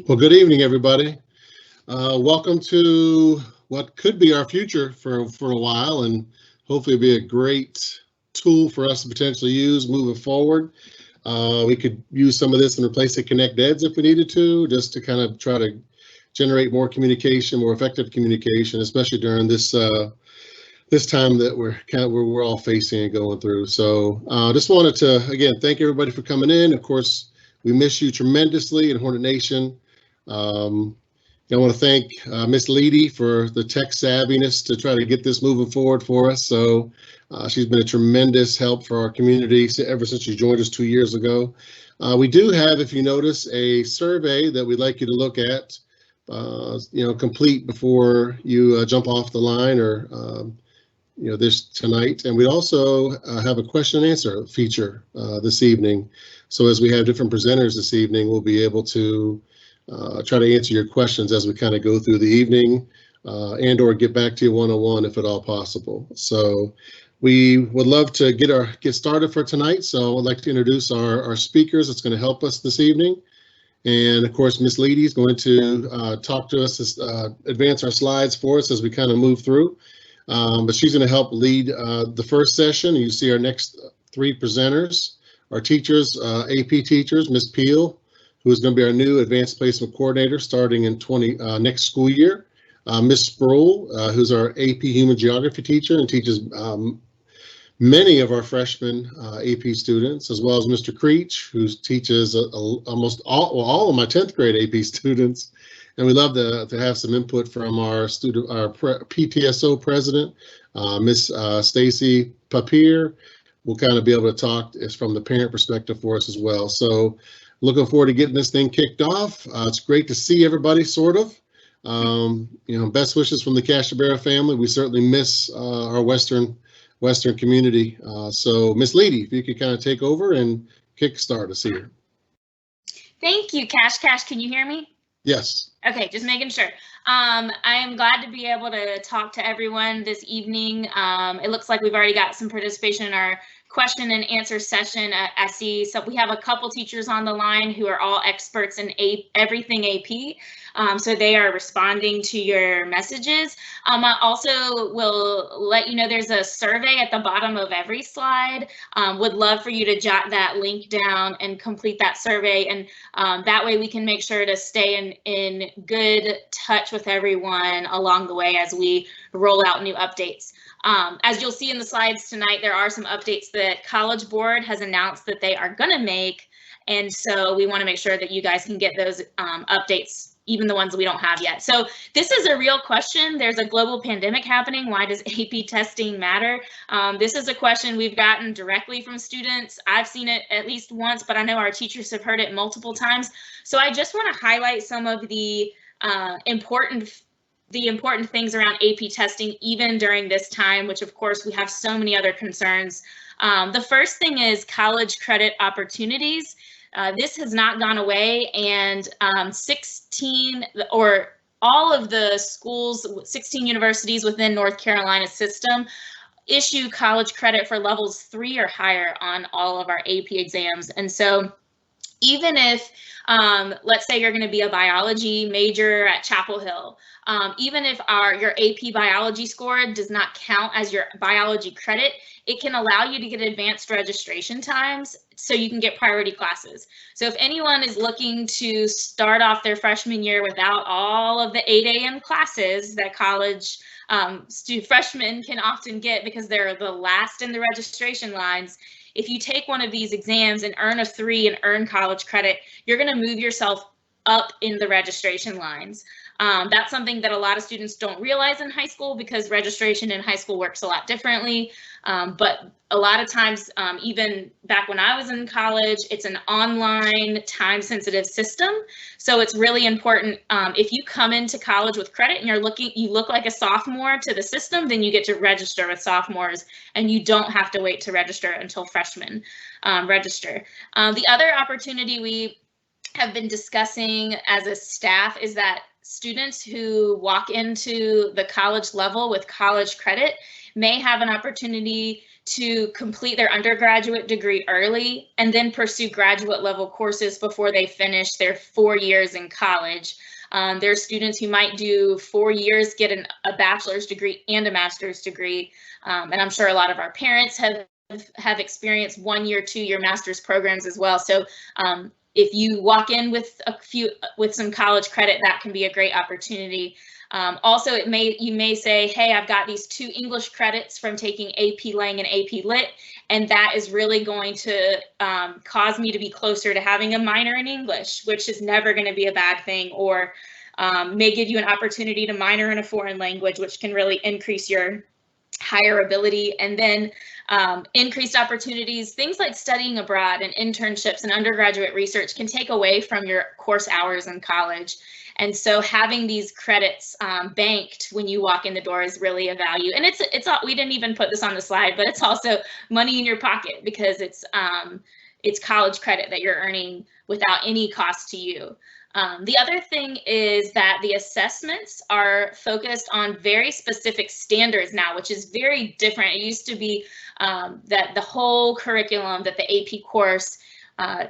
Well, good evening, everybody. Welcome to what could be our future for a while, and hopefully it'll be a great tool for us to potentially use moving forward. We could use some of this in replace the Connect Eds if we needed to, just to kind of try to generate more communication, more effective communication, especially during this this time that we're all facing and going through. So just wanted to, again, thank everybody for coming in. Of course, we miss you tremendously in Hornet Nation. I want to thank Miss Leedy for the tech savviness to try to get this moving forward for us. So she's been a tremendous help for our community ever since she joined us 2 years ago. We do have, if you notice, a survey that we'd like you to look at, complete before you jump off the line or this tonight. And we also have a question and answer feature this evening. So as we have different presenters this evening, we'll be able to try to answer your questions as we kind of go through the evening and or get back to you one-on-one if at all possible. So we would love to get started for tonight. So I'd like to introduce our speakers that's going to help us this evening. And of course, Ms. Leedy is going to talk to us, advance our slides for us as we kind of move through. But she's going to help lead the first session. You see our next three presenters, our teachers, AP teachers, Ms. Peel, who is going to be our new advanced placement coordinator starting in next school year. Ms. Sproul, who's our AP human geography teacher and teaches many of our freshman AP students, as well as Mr. Creech, who teaches almost all of my 10th grade AP students. And we love to have some input from our PTSO president, Miss Stacy Papier. We'll kind of be able to talk from the parent perspective for us as well. So looking forward to getting this thing kicked off. It's great to see everybody, sort of. Best wishes from the Castabera family. We certainly miss our Western community. So Miss Leedy, if you could kind of take over and kickstart us here. Thank you, Cash. Can you hear me? Yes. Okay, just making sure. I am glad to be able to talk to everyone this evening. It looks like we've already got some participation in our question and answer session at SE. So we have a couple teachers on the line who are all experts in everything AP. So they are responding to your messages. I also will let you know there's a survey at the bottom of every slide. Would love for you to jot that link down and complete that survey. And that way we can make sure to stay in good touch with everyone along the way as we roll out new updates. As you'll see in the slides tonight, there are some updates that College Board has announced that they are going to make. And so we want to make sure that you guys can get those updates, even the ones we don't have yet. So this is a real question. There's a global pandemic happening. Why does AP testing matter? This is a question we've gotten directly from students. I've seen it at least once, but I know our teachers have heard it multiple times. So I just want to highlight some of the important things around AP testing, even during this time, which of course we have so many other concerns. The first thing is college credit opportunities. This has not gone away, and all of the schools, 16 universities within North Carolina's system issue college credit for levels 3 or higher on all of our AP exams. And so even if, let's say you're going to be a biology major at Chapel Hill, even if your AP biology score does not count as your biology credit, it can allow you to get advanced registration times so you can get priority classes. So if anyone is looking to start off their freshman year without all of the 8 a.m. classes that college freshmen can often get because they're the last in the registration lines, if you take one of these exams and earn a 3 and earn college credit, you're going to move yourself up in the registration lines. That's something that a lot of students don't realize in high school because registration in high school works a lot differently. But a lot of times, even back when I was in college, it's an online time-sensitive system. So it's really important. If you come into college with credit and you look like a sophomore to the system, then you get to register with sophomores, and you don't have to wait to register until freshmen register. The other opportunity we have been discussing as a staff is that students who walk into the college level with college credit may have an opportunity to complete their undergraduate degree early and then pursue graduate level courses before they finish their 4 years in college. There are students who might do 4 years, get a bachelor's degree and a master's degree. And I'm sure a lot of our parents have experienced 1 year, 2 year master's programs as well. So if you walk in with some college credit, that can be a great opportunity. Also, you may say, hey, I've got these 2 English credits from taking AP Lang and AP Lit, and that is really going to cause me to be closer to having a minor in English, which is never going to be a bad thing, or may give you an opportunity to minor in a foreign language, which can really increase your higher ability. And then increased opportunities, things like studying abroad and internships and undergraduate research can take away from your course hours in college. And so having these credits banked when you walk in the door is really a value. And we didn't even put this on the slide, but it's also money in your pocket because it's college credit that you're earning without any cost to you. The other thing is that the assessments are focused on very specific standards now, which is very different. It used to be that the whole curriculum that the AP course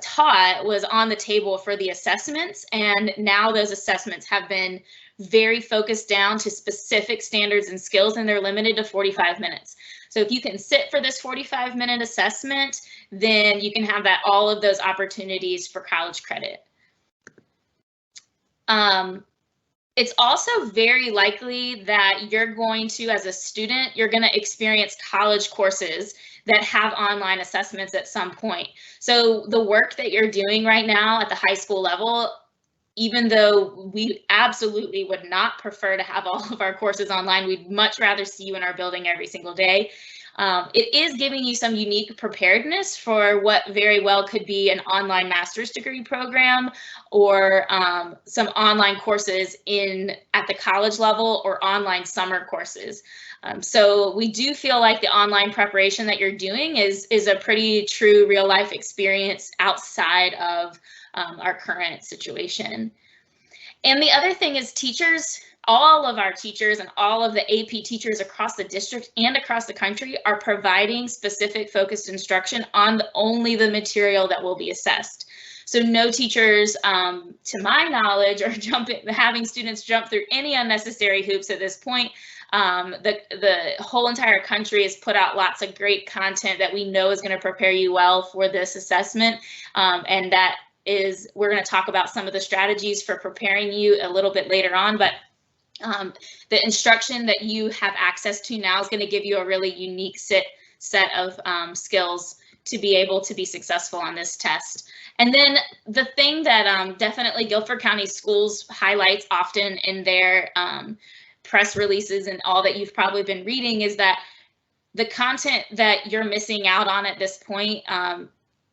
taught was on the table for the assessments, and now those assessments have been very focused down to specific standards and skills, and they're limited to 45 minutes. So if you can sit for this 45-minute assessment, then you can have all of those opportunities for college credit. It's also very likely that you're going to, as a student, you're going to experience college courses that have online assessments at some point. So the work that you're doing right now at the high school level, even though we absolutely would not prefer to have all of our courses online, we'd much rather see you in our building every single day. It is giving you some unique preparedness for what very well could be an online master's degree program or some online courses at the college level or online summer courses. So we do feel like the online preparation that you're doing is a pretty true real life experience outside of our current situation. And the other thing is teachers, all of our teachers and all of the AP teachers across the district and across the country are providing specific focused instruction on only the material that will be assessed. So no teachers, to my knowledge, are having students jump through any unnecessary hoops at this point. The whole entire country has put out lots of great content that we know is going to prepare you well for this assessment, and we're going to talk about some of the strategies for preparing you a little bit later on, but the instruction that you have access to now is going to give you a really unique set of skills to be able to be successful on this test. And then the thing that definitely Guilford County Schools highlights often in their press releases and all that you've probably been reading is that the content that you're missing out on at this point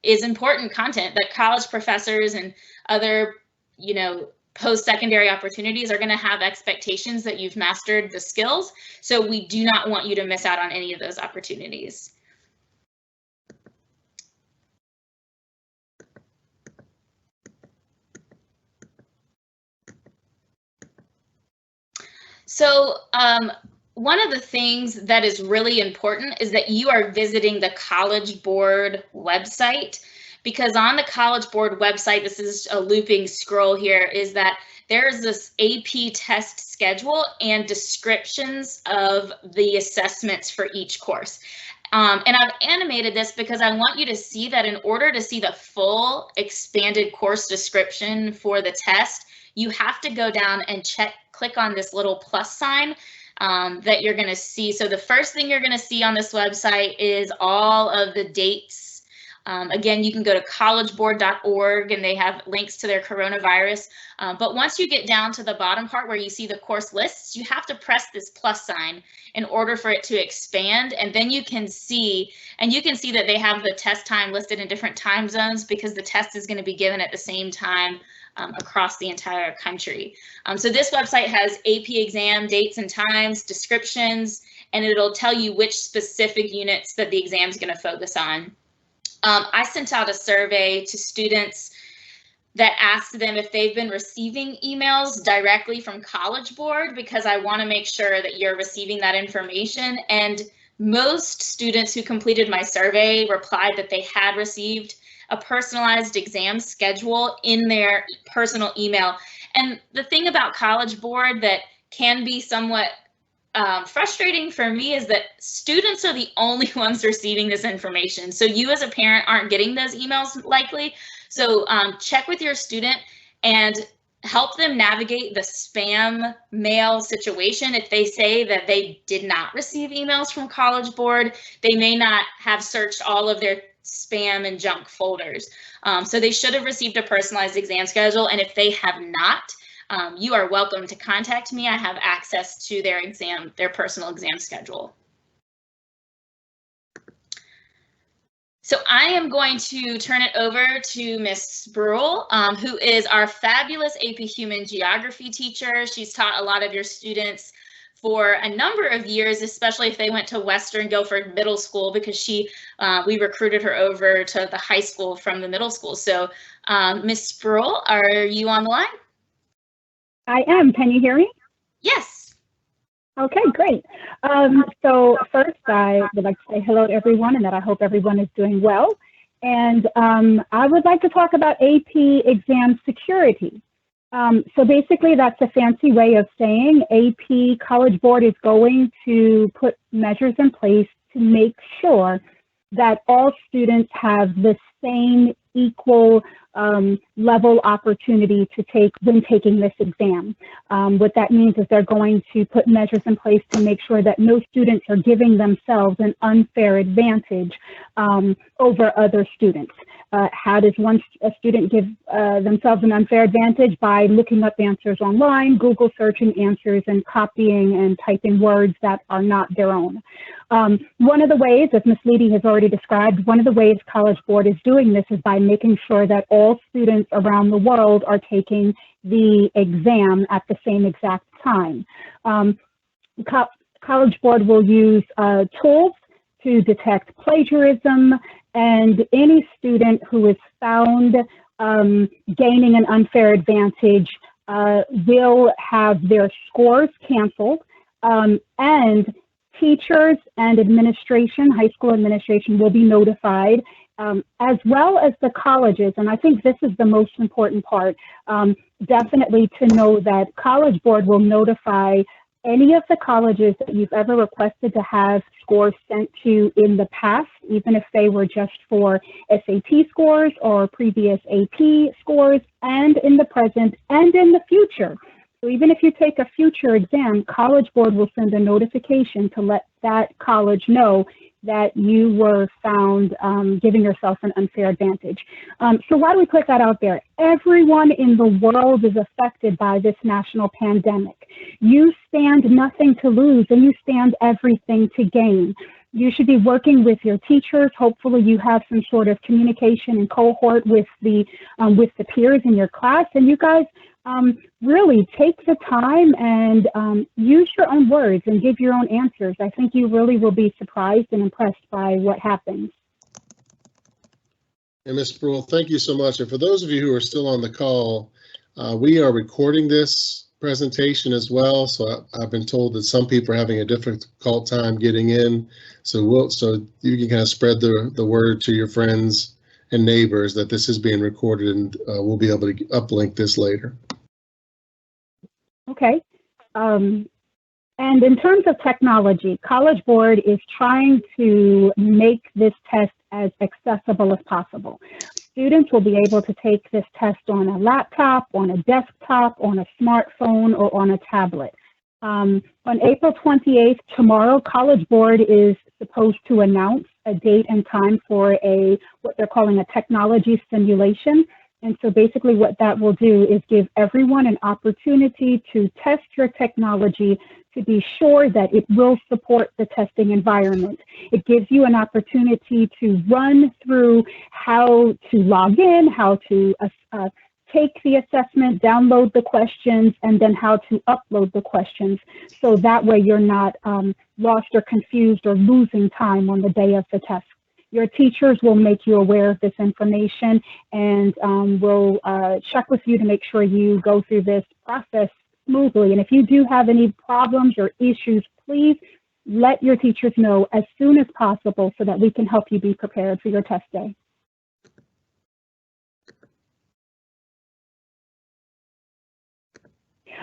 is important content that college professors and other, post-secondary opportunities are going to have expectations that you've mastered the skills. So we do not want you to miss out on any of those opportunities. So one of the things that is really important is that you are visiting the College Board website, because on the College Board website, this is a looping scroll here, is that there's this AP test schedule and descriptions of the assessments for each course. And I've animated this because I want you to see that in order to see the full expanded course description for the test, you have to go down and click on this little plus sign that you're going to see. So the first thing you're going to see on this website is all of the dates. Again, you can go to collegeboard.org and they have links to their coronavirus. But once you get down to the bottom part where you see the course lists, you have to press this plus sign in order for it to expand. And then you can see that they have the test time listed in different time zones because the test is going to be given at the same time across the entire country. So this website has AP exam dates and times, descriptions, and it'll tell you which specific units that the exam is going to focus on. I sent out a survey to students that asked them if they've been receiving emails directly from College Board, because I want to make sure that you're receiving that information. And Most students who completed my survey replied that they had received a personalized exam schedule in their personal email. And the thing about College Board that can be somewhat frustrating for me is that students are the only ones receiving this information. So you as a parent aren't getting those emails likely. So check with your student and help them navigate the spam mail situation. If they say that they did not receive emails from College Board, they may not have searched all of their spam and junk folders. So they should have received a personalized exam schedule. And if they have not, you are welcome to contact me. I have access to their personal exam schedule. So I am going to turn it over to Miss Brule, who is our fabulous AP Human Geography teacher. She's taught a lot of your students for a number of years, especially if they went to Western Guilford Middle School, because we recruited her over to the high school from the middle school. So Miss Brule, are you on the line? I am. Can you hear me? Yes. Okay, great. So first, I would like to say hello to everyone and that I hope everyone is doing well. And I would like to talk about AP exam security. So basically, that's a fancy way of saying AP College Board is going to put measures in place to make sure that all students have the same equal level opportunity to take when taking this exam. What that means is they're going to put measures in place to make sure that no students are giving themselves an unfair advantage over other students. How does a student give themselves an unfair advantage? By looking up answers online, Google searching answers, and copying and typing words that are not their own. One of the ways, as Ms. Leedy has already described, one of the ways College Board is doing this is by making sure that all students around the world are taking the exam at the same exact time. College Board will use tools to detect plagiarism, and any student who is found gaining an unfair advantage will have their scores canceled, and teachers and administration, high school administration, will be notified, as well as the colleges. And I think this is the most important part, definitely to know that College Board will notify any of the colleges that you've ever requested to have scores sent to in the past, even if they were just for SAT scores or previous AP scores, and in the present and in the future. So even if you take a future exam, College Board will send a notification to let that college know that you were found giving yourself an unfair advantage. So why do we put that out there? Everyone in the world is affected by this national pandemic. You stand nothing to lose and you stand everything to gain. You should be working with your teachers. Hopefully you have some sort of communication and cohort with the peers in your class, and you guys really take the time and use your own words and give your own answers. I think you really will be surprised and impressed by what happens. And Ms. Brule, thank you so much. And for those of you who are still on the call, we are recording this presentation as well. So I've been told that some people are having a difficult time getting in. So you can kind of spread the word to your friends and neighbors that this is being recorded, and we'll be able to uplink this later. Okay. And in terms of technology, College Board is trying to make this test as accessible as possible. Students will be able to take this test on a laptop, on a desktop, on a smartphone, or on a tablet. On April 28th, tomorrow, College Board is supposed to announce a date and time for what they're calling a technology simulation. And so basically what that will do is give everyone an opportunity to test your technology to be sure that it will support the testing environment. It gives you an opportunity to run through how to log in, how to take the assessment, download the questions, and then how to upload the questions. So that way you're not lost or confused or losing time on the day of the test. Your teachers will make you aware of this information and will check with you to make sure you go through this process smoothly. And if you do have any problems or issues, please let your teachers know as soon as possible so that we can help you be prepared for your test day.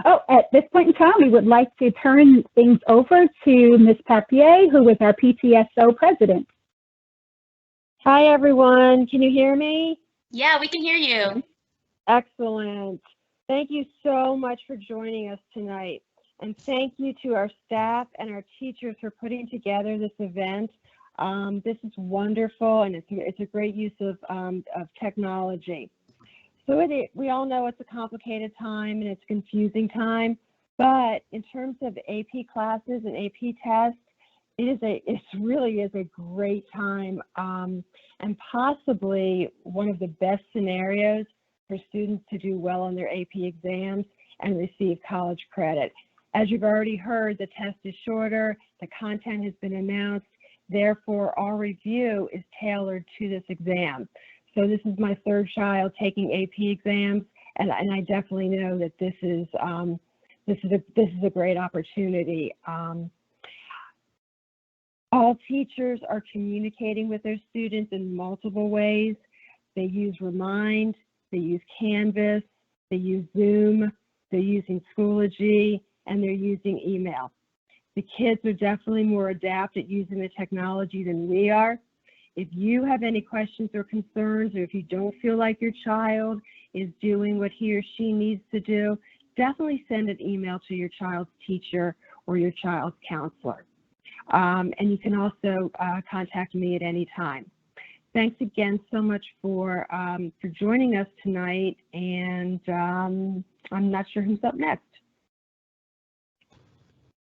Oh, at this point in time, we would like to turn things over to Ms. Papier, who is our PTSO president. Hi, everyone. Can you hear me? Yeah, we can hear you. Excellent. Thank you so much for joining us tonight. And thank you to our staff and our teachers for putting together this event. This is wonderful, and it's a great use of technology. So we all know it's a complicated time and it's a confusing time, but in terms of AP classes and AP tests, it really is a great time, and possibly one of the best scenarios for students to do well on their AP exams and receive college credit. As you've already heard, the test is shorter, the content has been announced, therefore our review is tailored to this exam. So this is my third child taking AP exams, and I definitely know that this is a great opportunity. All teachers are communicating with their students in multiple ways. They use Remind, they use Canvas, they use Zoom, they're using Schoology, and they're using email. The kids are definitely more adept at using the technology than we are. If you have any questions or concerns, or if you don't feel like your child is doing what he or she needs to do, definitely send an email to your child's teacher or your child's counselor. And you can also contact me at any time. Thanks again so much for joining us tonight, and I'm not sure who's up next.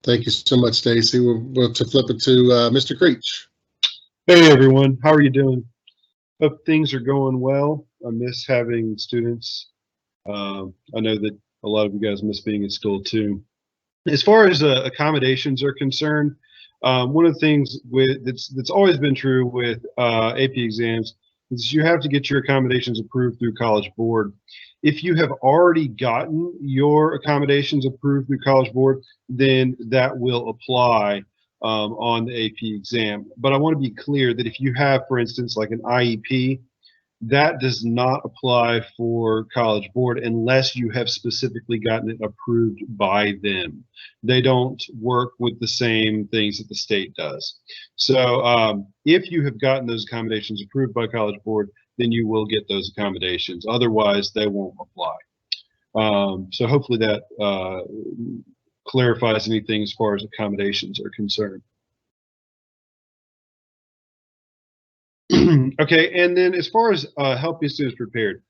Thank you so much, Stacy. We'll to flip it to Mr. Creech. Hey everyone, how are you doing? Hope things are going well. I miss having students. I know that a lot of you guys miss being in school too. As far as accommodations are concerned, one of the things that's always been true with AP exams is you have to get your accommodations approved through College Board. If you have already gotten your accommodations approved through College Board, then that will apply on the AP exam. But I want to be clear that if you have, for instance, like an IEP, that does not apply for College Board unless you have specifically gotten it approved by them. They don't work with the same things that the state does. So if you have gotten those accommodations approved by College Board, then you will get those accommodations. Otherwise, they won't apply. So hopefully that clarifies anything as far as accommodations are concerned. Okay, and then as far as helping students prepared,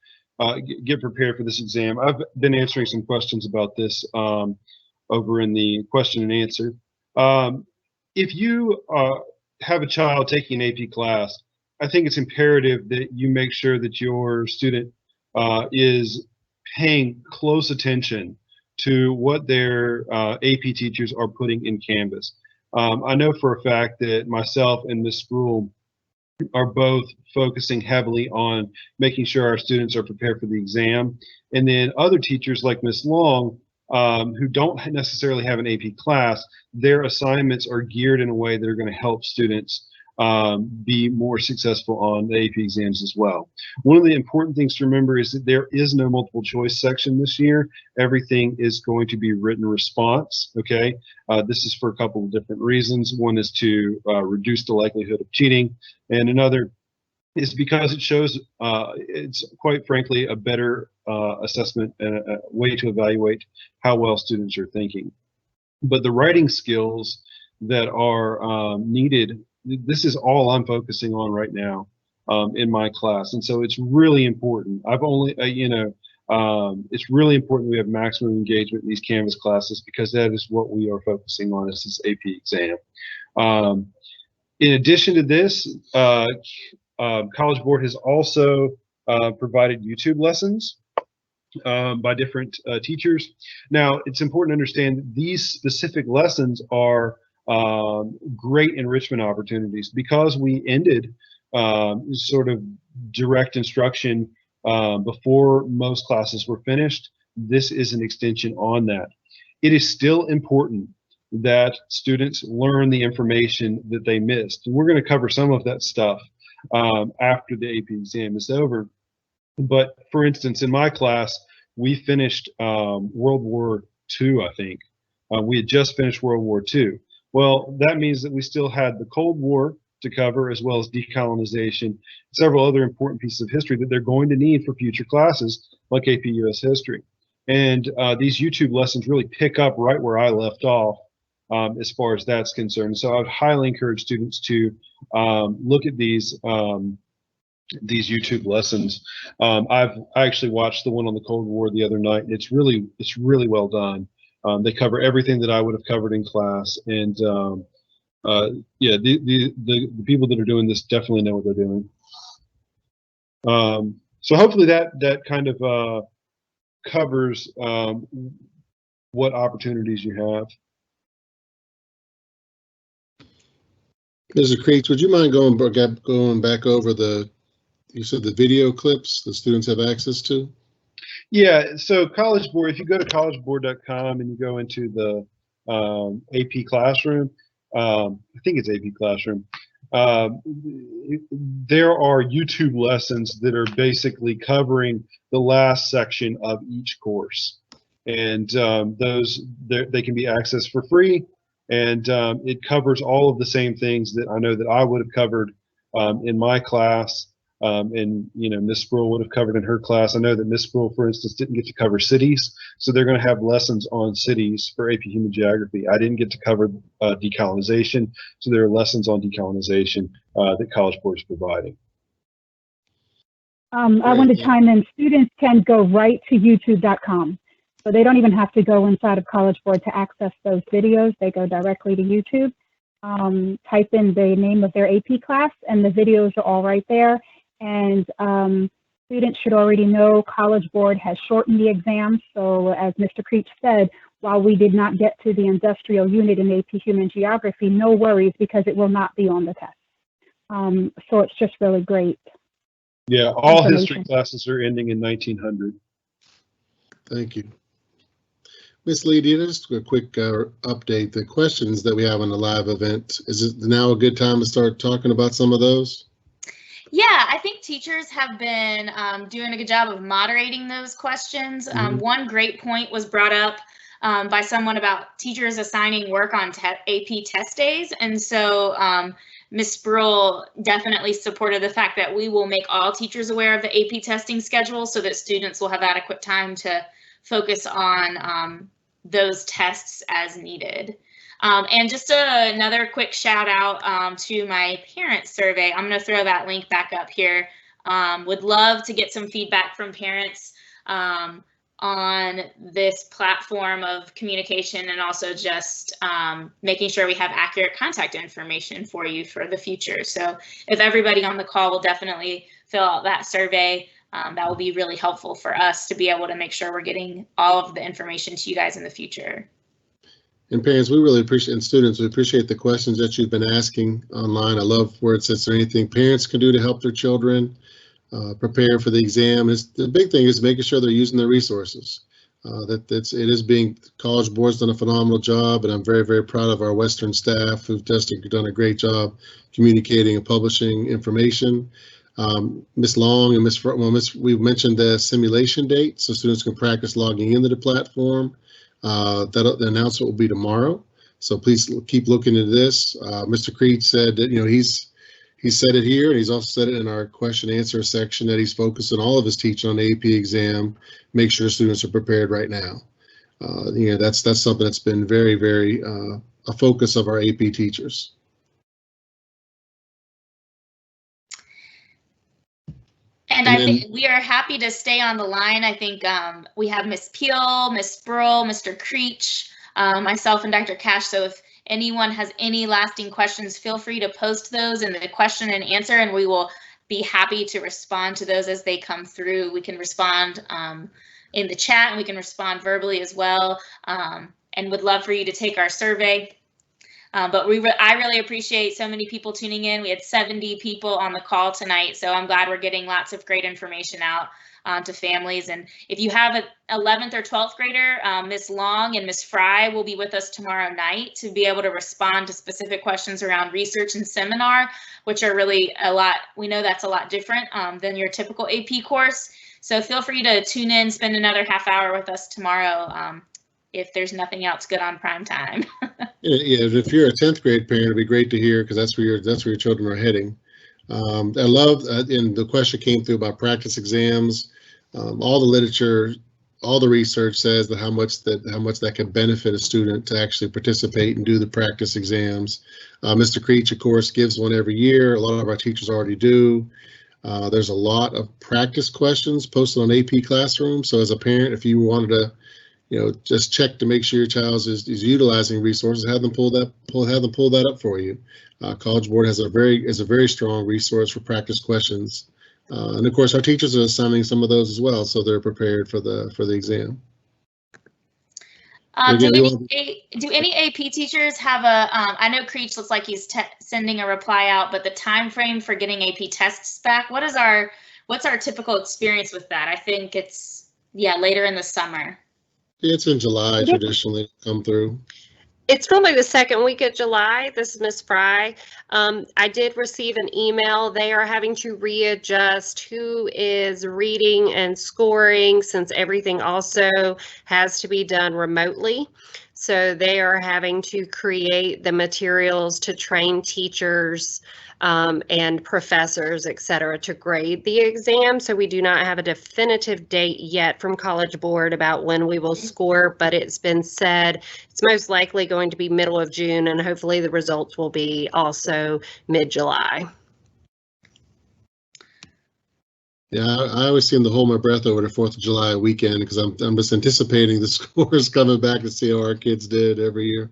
get prepared for this exam, I've been answering some questions about this over in the question and answer. If you have a child taking an AP class, I think it's imperative that you make sure that your student is paying close attention to what their AP teachers are putting in Canvas. I know for a fact that myself and Ms. Spruill are both focusing heavily on making sure our students are prepared for the exam. And then other teachers like Ms. Long, who don't necessarily have an AP class, their assignments are geared in a way that are going to help students be more successful on the AP exams as well. One of the important things to remember is that there is no multiple choice section this year. Everything is going to be written response, okay? This is for a couple of different reasons. One is to reduce the likelihood of cheating, and another is because it shows, it's quite frankly, a better assessment and a way to evaluate how well students are thinking. But the writing skills that are needed, this is all I'm focusing on right now in my class, and so it's really important. I've only, it's really important we have maximum engagement in these Canvas classes because that is what we are focusing on as this AP exam. In addition to this, College Board has also provided YouTube lessons by different teachers. Now, it's important to understand that these specific lessons are great enrichment opportunities because we ended sort of direct instruction before most classes were finished. This is an extension on that. It is still important that students learn the information that they missed. And we're going to cover some of that stuff after the AP exam is over. But for instance, in my class, we finished World War II, I think. We had just finished World War II. Well, that means that we still had the Cold War to cover, as well as decolonization, several other important pieces of history that they're going to need for future classes, like AP US History. And these YouTube lessons really pick up right where I left off as far as that's concerned. So I would highly encourage students to look at these YouTube lessons. I actually watched the one on the Cold War the other night. It's really well done. They cover everything that I would have covered in class, and yeah, the people that are doing this definitely know what they're doing. So hopefully that kind of covers what opportunities you have. Mr. Creech, would you mind going back over you said the video clips the students have access to? Yeah, so College Board, if you go to collegeboard.com and you go into the AP Classroom, I think it's AP Classroom, there are YouTube lessons that are basically covering the last section of each course. And they can be accessed for free, and it covers all of the same things that I know that I would have covered in my class. And Miss Sproul would have covered in her class. I know that Miss Sproul, for instance, didn't get to cover cities, so they're going to have lessons on cities for AP Human Geography. I didn't get to cover decolonization, so there are lessons on decolonization that College Board is providing. I want to chime in. Students can go right to youtube.com. So they don't even have to go inside of College Board to access those videos. They go directly to YouTube, type in the name of their AP class, and the videos are all right there. And students should already know College Board has shortened the exam. So as Mr. Creech said, while we did not get to the industrial unit in AP Human Geography, no worries, because it will not be on the test. So it's just really great. Yeah, all history classes are ending in 1900. Thank you. Ms. Lee, just a quick update, the questions that we have on the live event. Is it now a good time to start talking about some of those? Yeah, I think teachers have been doing a good job of moderating those questions. One great point was brought up by someone about teachers assigning work on AP test days. And so Ms. Sproul definitely supported the fact that we will make all teachers aware of the AP testing schedule so that students will have adequate time to focus on those tests as needed. And just another quick shout out to my parent survey. I'm going to throw that link back up here. Would love to get some feedback from parents on this platform of communication, and also just making sure we have accurate contact information for you for the future. So if everybody on the call will definitely fill out that survey, that will be really helpful for us to be able to make sure we're getting all of the information to you guys in the future. And parents, we really appreciate, and students, we appreciate the questions that you've been asking online. I love where it says, is there anything parents can do to help their children prepare for the exam? The big thing is making sure they're using their resources. College Board's done a phenomenal job, and I'm very, very proud of our Western staff who've just done a great job communicating and publishing information. Ms. Long and we've mentioned the simulation date, so students can practice logging into the platform. The announcement will be tomorrow, so please keep looking at this. Mr. Creed said that he said it here, and he's also said it in our question answer section that he's focused on all of his teaching on the AP exam. Make sure students are prepared right now. That's something that's been very, very a focus of our AP teachers. And I think we are happy to stay on the line. I think we have Ms. Peel, Ms. Sproul, Mr. Creech, myself, and Dr. Cash. So if anyone has any lasting questions, feel free to post those in the question and answer, and we will be happy to respond to those as they come through. We can respond in the chat, and we can respond verbally as well, and would love for you to take our survey. But I really appreciate so many people tuning in. We had 70 people on the call tonight, so I'm glad we're getting lots of great information out to families. And if you have an 11th or 12th grader, Ms. Long and Ms. Fry will be with us tomorrow night to be able to respond to specific questions around research and seminar, which are really a lot. We know that's a lot different than your typical AP course. So feel free to tune in, spend another half hour with us tomorrow if there's nothing else good on prime time. Yeah, if you're a 10th grade parent, it'd be great to hear, because that's where your children are heading. I love, and the question came through about practice exams. All the literature, all the research says that how much that can benefit a student to actually participate and do the practice exams. Mr. Creech, of course, gives one every year. A lot of our teachers already do. There's a lot of practice questions posted on AP Classroom. So as a parent, if you wanted to, just check to make sure your child is utilizing resources, have them pull that up for you. College Board is a very strong resource for practice questions. And of course, our teachers are assigning some of those as well, so they're prepared for the exam. Do any AP teachers have I know Creech looks like he's sending a reply out, but the time frame for getting AP tests back, what's our typical experience with that? I think it's, later in the summer. It's in July, traditionally come through. It's probably the second week of July. This is Ms. Fry. I did receive an email. They are having to readjust who is reading and scoring, since everything also has to be done remotely. So they are having to create the materials to train teachers and professors, et cetera, to grade the exam. So we do not have a definitive date yet from College Board about when we will score, but it's been said it's most likely going to be middle of June, and hopefully the results will be also mid-July. Yeah, I always seem to hold my breath over the 4th of July weekend, because I'm just anticipating the scores coming back to see how our kids did every year.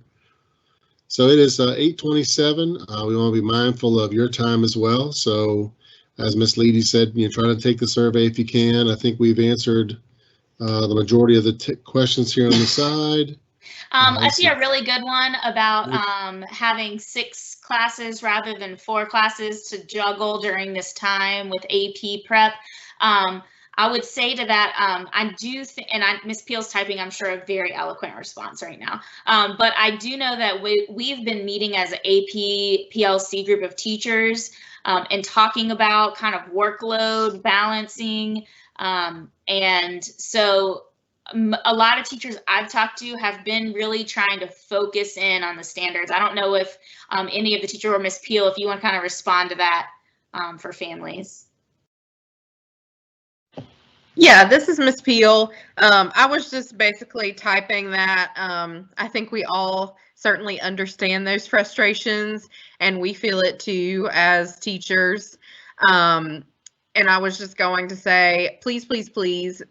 So it is 8:27. We want to be mindful of your time as well. So as Ms. Leedy said, try to take the survey if you can. I think we've answered the majority of the questions here on the side. I see a really good one about having 6 classes rather than 4 classes to juggle during this time with AP prep. I would say to that, I do think, and Ms. Peel's typing, I'm sure, a very eloquent response right now. But I do know that we've been meeting as an AP PLC group of teachers and talking about kind of workload balancing. And so a lot of teachers I've talked to have been really trying to focus in on the standards. I don't know if any of the teachers or Ms. Peel, if you want to kind of respond to that for families. Yeah, this is Ms. Peel. I was just basically typing that I think we all certainly understand those frustrations, and we feel it too as teachers. And I was just going to say, please, please, please,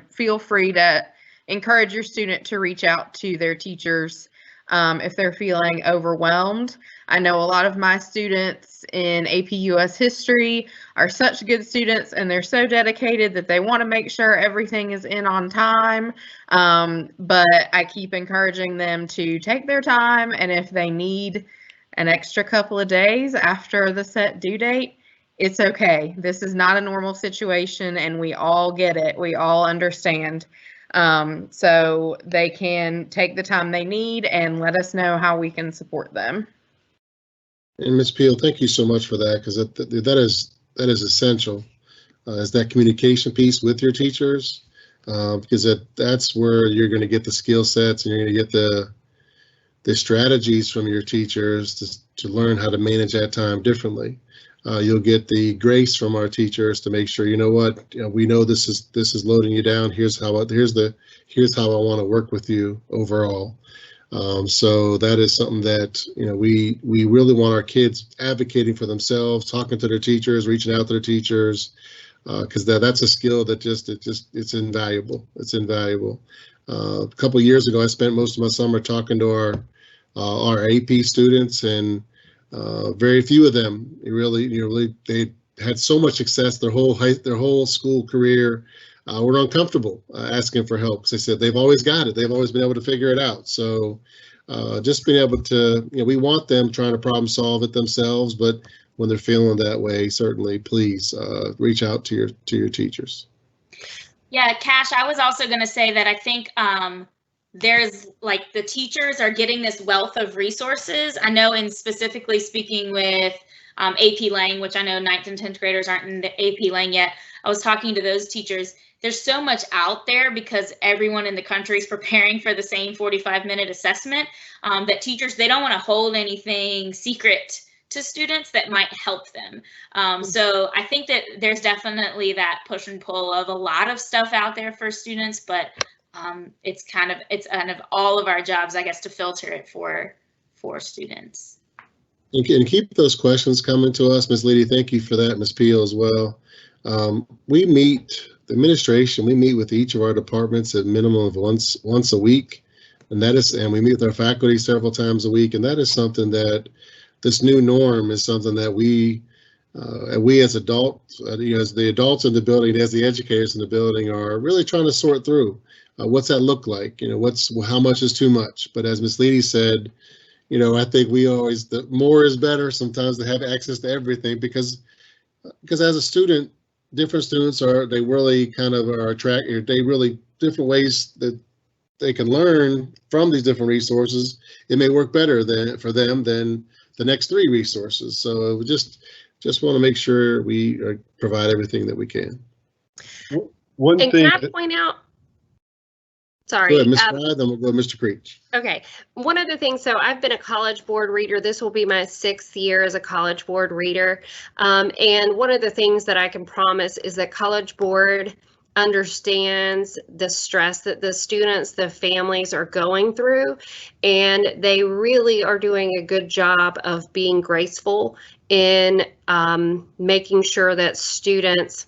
feel free to encourage your student to reach out to their teachers if they're feeling overwhelmed. I know a lot of my students in AP US History are such good students, and they're so dedicated that they want to make sure everything is in on time. But I keep encouraging them to take their time, and if they need an extra couple of days after the set due date, it's okay. This is not a normal situation, and we all get it. We all understand. So they can take the time they need and let us know how we can support them. And Ms. Peel, thank you so much for that, because that is essential, is that communication piece with your teachers, because that's where you're going to get the skill sets, and you're going to get the strategies from your teachers to learn how to manage that time differently. You'll get the grace from our teachers to make sure, we know this is loading you down. Here's how I want to work with you overall. So that is something that we really want our kids advocating for themselves, talking to their teachers, reaching out to their teachers, because that's a skill that it's invaluable. It's invaluable. A couple of years ago, I spent most of my summer talking to our AP students, and very few of them really they had so much success their whole school career. Were uncomfortable asking for help, because they said they've always got it. They've always been able to figure it out. So just being able to, we want them trying to problem solve it themselves, but when they're feeling that way, certainly please reach out to your teachers. Yeah, Cash, I was also going to say that I think there's like the teachers are getting this wealth of resources. I know in specifically speaking with AP Lang, which I know 9th and 10th graders aren't in the AP Lang yet. I was talking to those teachers. There's so much out there because everyone in the country is preparing for the same 45-minute assessment that teachers, they don't want to hold anything secret to students that might help them. So I think that there's definitely that push and pull of a lot of stuff out there for students, but it's kind of all of our jobs, I guess, to filter it for students. And keep those questions coming to us, Ms. Leedy. Thank you for that, Ms. Peel, as well. We meet, the administration, we meet with each of our departments at minimum of once a week, and we meet with our faculty several times a week, and that is something that this new norm is something that we as adults, as the adults in the building, as the educators in the building, are really trying to sort through. What's that look like? How much is too much? But as Ms. Leedy said, I think we always, the more is better sometimes to have access to everything, because as a student, different students they really different ways that they can learn from these different resources. It may work better for them than the next 3 resources. So we just want to make sure we provide everything that we can. One and thing. Can I point out? Sorry. Go ahead, Ms. Fry, then we'll go to Mr. Creech. Okay. One of the things, so I've been a College Board reader. This will be my 6th year as a College Board reader. And one of the things that I can promise is that College Board understands the stress that the students, the families are going through, and they really are doing a good job of being graceful in making sure that students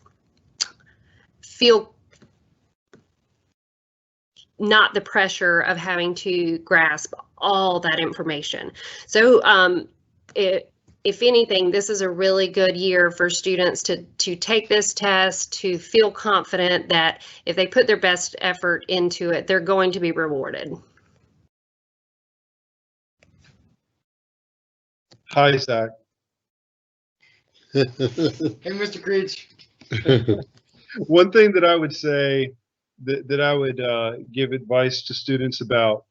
feel not the pressure of having to grasp all that information. So if anything, this is a really good year for students to take this test, to feel confident that if they put their best effort into it, they're going to be rewarded. Hi, Zach. Hey, Mr. Creech. One thing that I would say that I would give advice to students about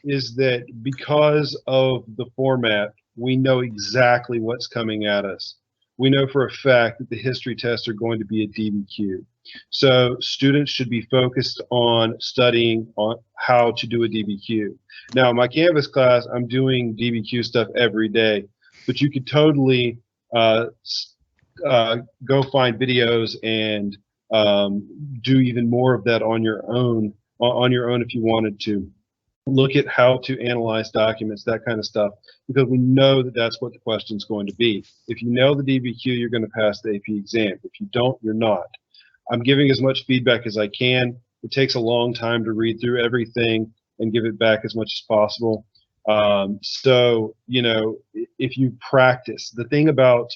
is that because of the format, we know exactly what's coming at us. We know for a fact that the history tests are going to be a DBQ. So students should be focused on studying on how to do a DBQ. Now, in my Canvas class, I'm doing DBQ stuff every day, but you could totally go find videos and do even more of that on your own if you wanted to. Look at how to analyze documents, that kind of stuff, because we know that that's what the question's going to be. If you know the DBQ, you're going to pass the AP exam. If you don't, you're not. I'm giving as much feedback as I can. It takes a long time to read through everything and give it back as much as possible. So, if you practice, the thing about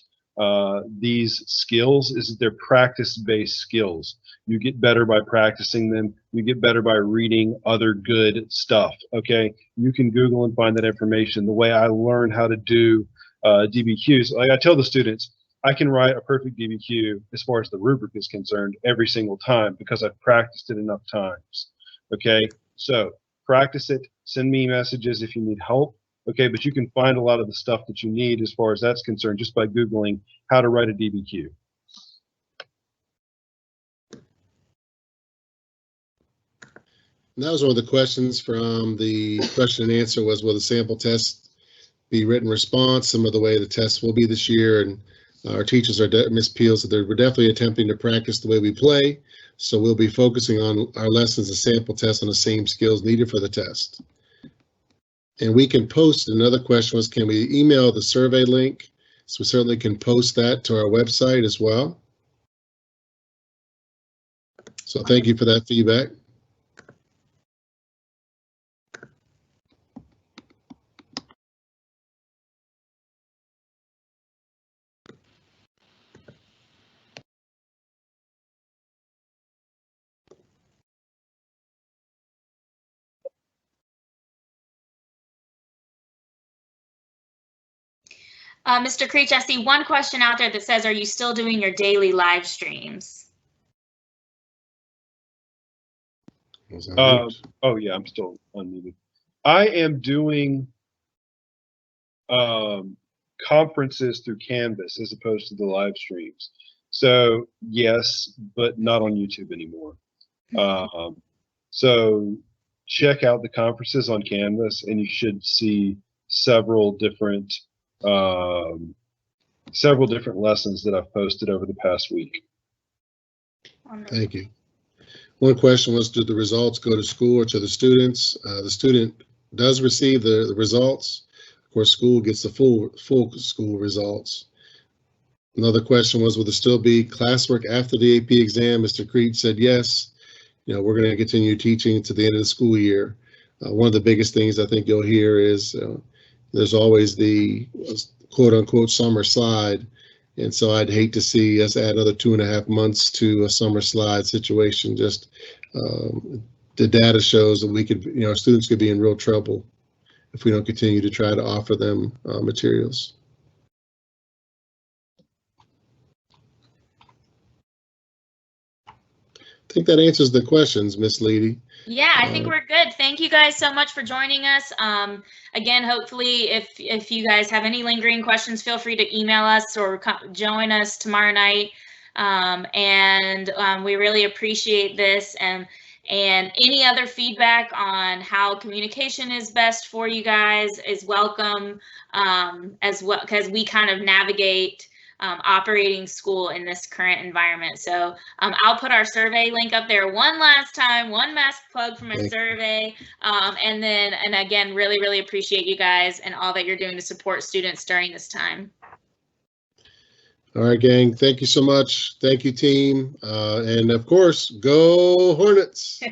these skills is that they're practice-based skills. You get better by practicing them. You get better by reading other good stuff, okay? You can Google and find that information. The way I learned how to do DBQs, like I tell the students, I can write a perfect DBQ as far as the rubric is concerned every single time because I've practiced it enough times, okay? So practice it, send me messages if you need help. Okay, but you can find a lot of the stuff that you need as far as that's concerned just by Googling how to write a DBQ. And that was one of the questions from the question and answer was, will the sample test be written response, some of the way the tests will be this year? And our teachers are, Ms. Peel said we're definitely attempting to practice the way we play. So we'll be focusing on our lessons and sample tests on the same skills needed for the test. And we can post, another question was, can we email the survey link? So we certainly can post that to our website as well. So thank you for that feedback. Mr. Creech, I see one question out there that says, are you still doing your daily live streams? Oh yeah, I'm still unmuted. I am doing conferences through Canvas as opposed to the live streams. So yes, but not on YouTube anymore. So check out the conferences on Canvas, and you should see several different lessons that I've posted over the past week. Thank you. One question was, do the results go to school or to the students? The student does receive the results. Of course, school gets the full school results. Another question was, will there still be classwork after the AP exam? Mr. Creech said yes. We're going to continue teaching to the end of the school year. One of the biggest things I think you'll hear is there's always the quote unquote summer slide. And so I'd hate to see us add another 2.5 months to a summer slide situation. Just the data shows that our students could be in real trouble if we don't continue to try to offer them materials. I think that answers the questions, Miss Leedy. Yeah, I think we're good. Thank you guys so much for joining us. Again, hopefully, if you guys have any lingering questions, feel free to email us or join us tomorrow night. We really appreciate this. And any other feedback on how communication is best for you guys is welcome as well, because we kind of navigate operating school in this current environment. So I'll put our survey link up there one last time, one last plug from a survey. And again, really, really appreciate you guys and all that you're doing to support students during this time. All right, gang. Thank you so much. Thank you, team. And of course, go Hornets.